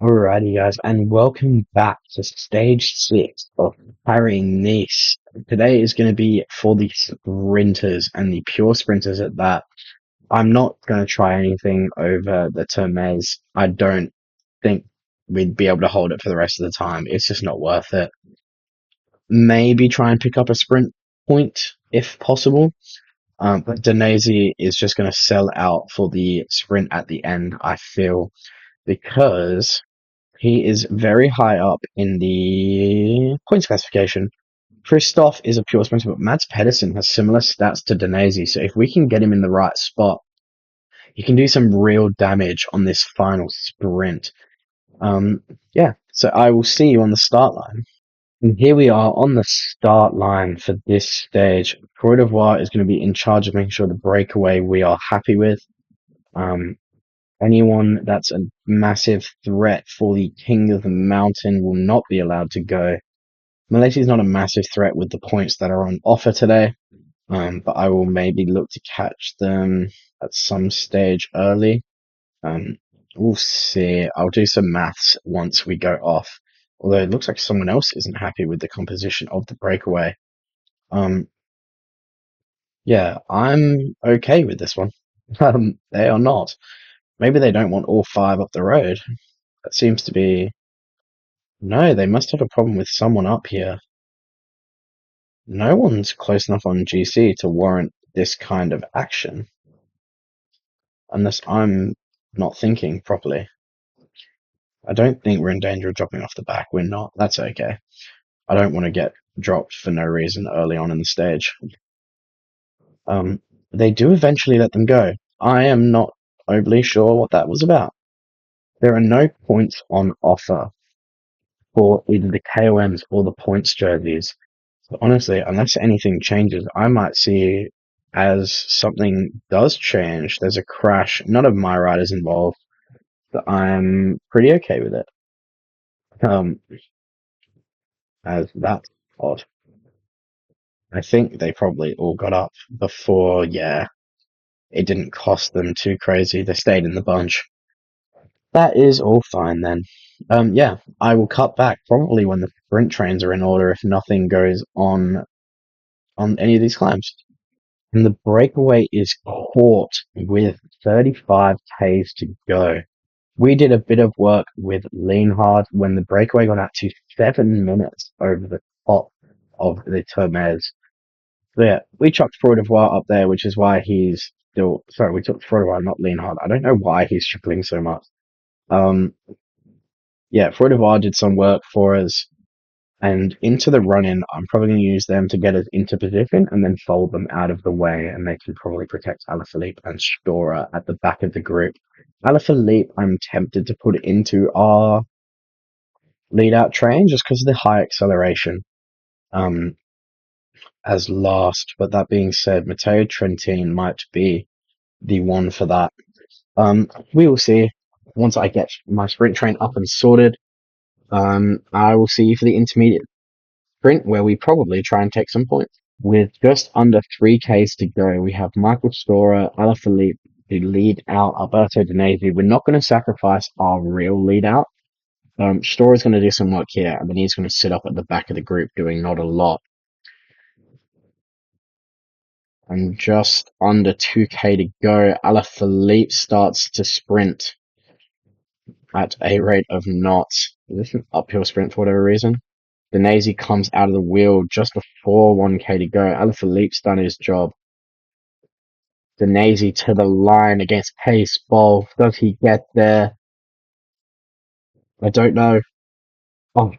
Alrighty, guys, and welcome back to stage 6 of carrying Nice. Today is going to be for the sprinters and the pure sprinters at that. I'm not going to try anything over the Termez. I don't think we'd be able to hold it for the rest of the time. It's just not worth it. Maybe try and pick up a sprint point if possible. But Danese is just going to sell out for the sprint at the end, I feel, because he is very high up in the points classification. Christoph is a pure sprinter, but Mads Pedersen has similar stats to Danese, so if we can get him in the right spot, he can do some real damage on this final sprint. Yeah, so I will see you on the start line. And here we are on the start line for this stage. Croix d'Ivoire is going to be in charge of making sure the breakaway we are happy with. Um, Anyone that's a massive threat for the King of the Mountain will not be allowed to go. Malaysia's not a massive threat with the points that are on offer today, but I will maybe look to catch them at some stage early. Um, we'll see. I'll do some maths once we go off. Although it looks like someone else isn't happy with the composition of the breakaway. Um, yeah, I'm okay with this one. They are not. Maybe they don't want all five up the road. That seems to be. No, they must have a problem with someone up here. No one's close enough on GC to warrant this kind of action. Unless I'm not thinking properly. I don't think we're in danger of dropping off the back. We're not. That's okay. I don't want to get dropped for no reason early on in the stage. Um, they do eventually let them go. I am not overly sure what that was about. There are no points on offer for either the KOMs or the points jerseys. So honestly, unless anything changes, I might see as something does change, there's a crash. None of my riders involved, but I'm pretty okay with it. Um, as that's odd. I think they probably all got up before, yeah, it didn't cost them too crazy. They stayed in the bunch. That is all fine then. Yeah, I will cut back probably when the sprint trains are in order if nothing goes on any of these climbs. And the breakaway is caught with 35 Ks to go. We did a bit of work with Lean Hard when the breakaway got out to 7 minutes over the top of the Termez. So yeah, we chucked Freud d'Ivoire up there, which is why he's still, sorry, we took Freud d'Ivoire, not Lean Hard. I don't know why he's struggling so much. Um, yeah, Freud d'Ivoire did some work for us. And into the run-in, I'm probably going to use them to get us into position and then fold them out of the way, and they can probably protect Alaphilippe and Stora at the back of the group. Alaphilippe, I'm tempted to put into our lead-out train just because of the high acceleration um, as last. But that being said, Matteo Trentin might be the one for that. We will see once I get my sprint train up and sorted. I will see you for the intermediate sprint where we probably try and take some points. With just under 3Ks to go, we have Michael Storer, Alaphilippe to lead out Alberto Danese. We're not going to sacrifice our real lead out. Storer's going to do some work here, and then he's going to sit up at the back of the group doing not a lot. And just under 2K to go, Alaphilippe starts to sprint at a rate of knots. Is this an uphill sprint for whatever reason? Danese comes out of the wheel just before 1K to go. Alaphilippe's done his job. Danese to the line against Pace Ball. Does he get there? I don't know. Oh,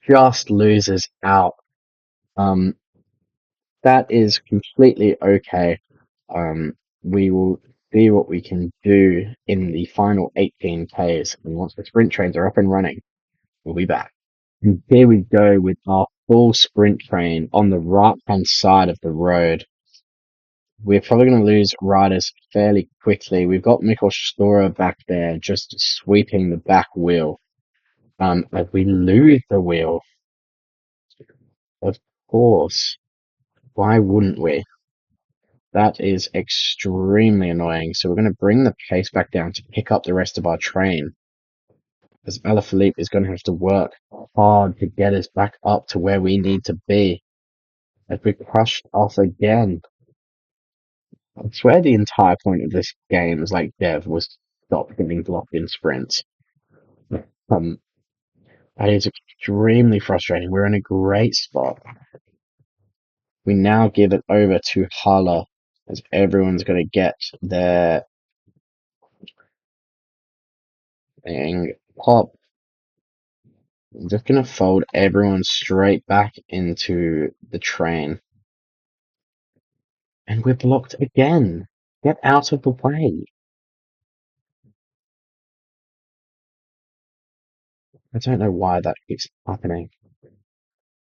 just loses out. Um, that is completely okay. Um, we will see what we can do in the final 18Ks. And once the sprint trains are up and running, we'll be back. And here we go with our full sprint train on the right hand side of the road. We're probably going to lose riders fairly quickly. We've got Mikkel Storer back there just sweeping the back wheel. As we lose the wheel, of course, why wouldn't we? That is extremely annoying. So we're going to bring the pace back down to pick up the rest of our train. Because Alaphilippe is going to have to work hard to get us back up to where we need to be. As we crushed off again. I swear the entire point of this game is like Dev was stop getting blocked in sprints. Um, that is extremely frustrating. We're in a great spot. We now give it over to Hala as everyone's going to get their thing pop. I'm just going to fold everyone straight back into the train. And we're blocked again. Get out of the way. I don't know why that keeps happening.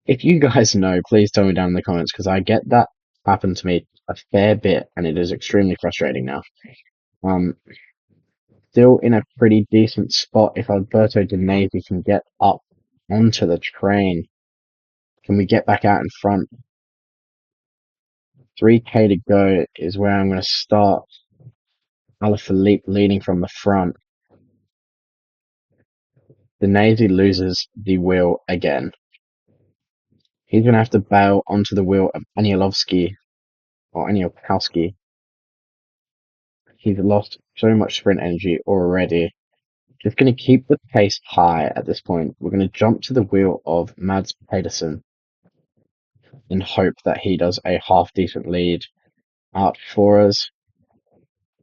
If you guys know, please tell me down in the comments because I get that happened to me a fair bit and it is extremely frustrating now. Um, Still in a pretty decent spot if Alberto Danesi can get up onto the train. Can we get back out in front? 3k to go is where I'm going to start. Alaphilippe leading from the front. Danesi loses the wheel again. He's going to have to bail onto the wheel of Anielowski or Anielkowski. He's lost so much sprint energy already. Just going to keep the pace high at this point. We're going to jump to the wheel of Mads Pedersen in hope that he does a half decent lead out for us.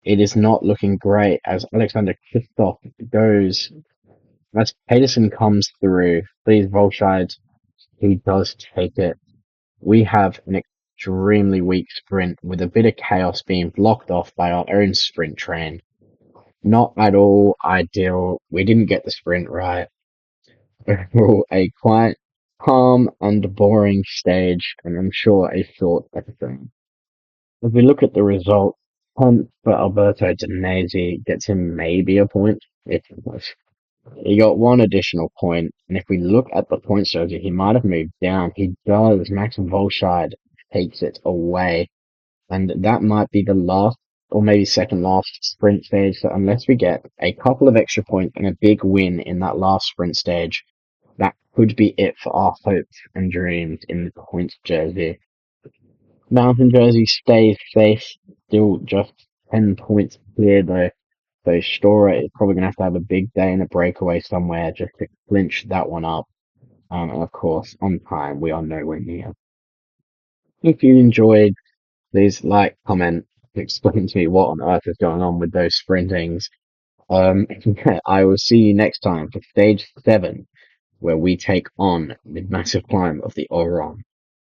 It is not looking great as Alexander Kristoff goes. As Pedersen comes through, please Volshide, he does take it. We have an extremely weak sprint with a bit of chaos being blocked off by our own sprint train. Not at all ideal. We didn't get the sprint right. Overall, a quite calm and boring stage, and I'm sure a short episode. If we look at the result, punt for Alberto Danesi gets him maybe a point. If he got one additional point, and if we look at the point strategy, he might have moved down. He does. Max Volscheid takes it away, and that might be the last or maybe second last sprint stage. So unless we get a couple of extra points and a big win in that last sprint stage, that could be it for our hopes and dreams in the points jersey. Mountain jersey stays safe, still just 10 points clear though. So Stora is probably going to have a big day in a breakaway somewhere just to clinch that one up. And of course, on time, we are nowhere near. If you enjoyed, please like, comment, explain to me what on earth is going on with those sprintings. I will see you next time for stage 7, where we take on the massive climb of the Oron.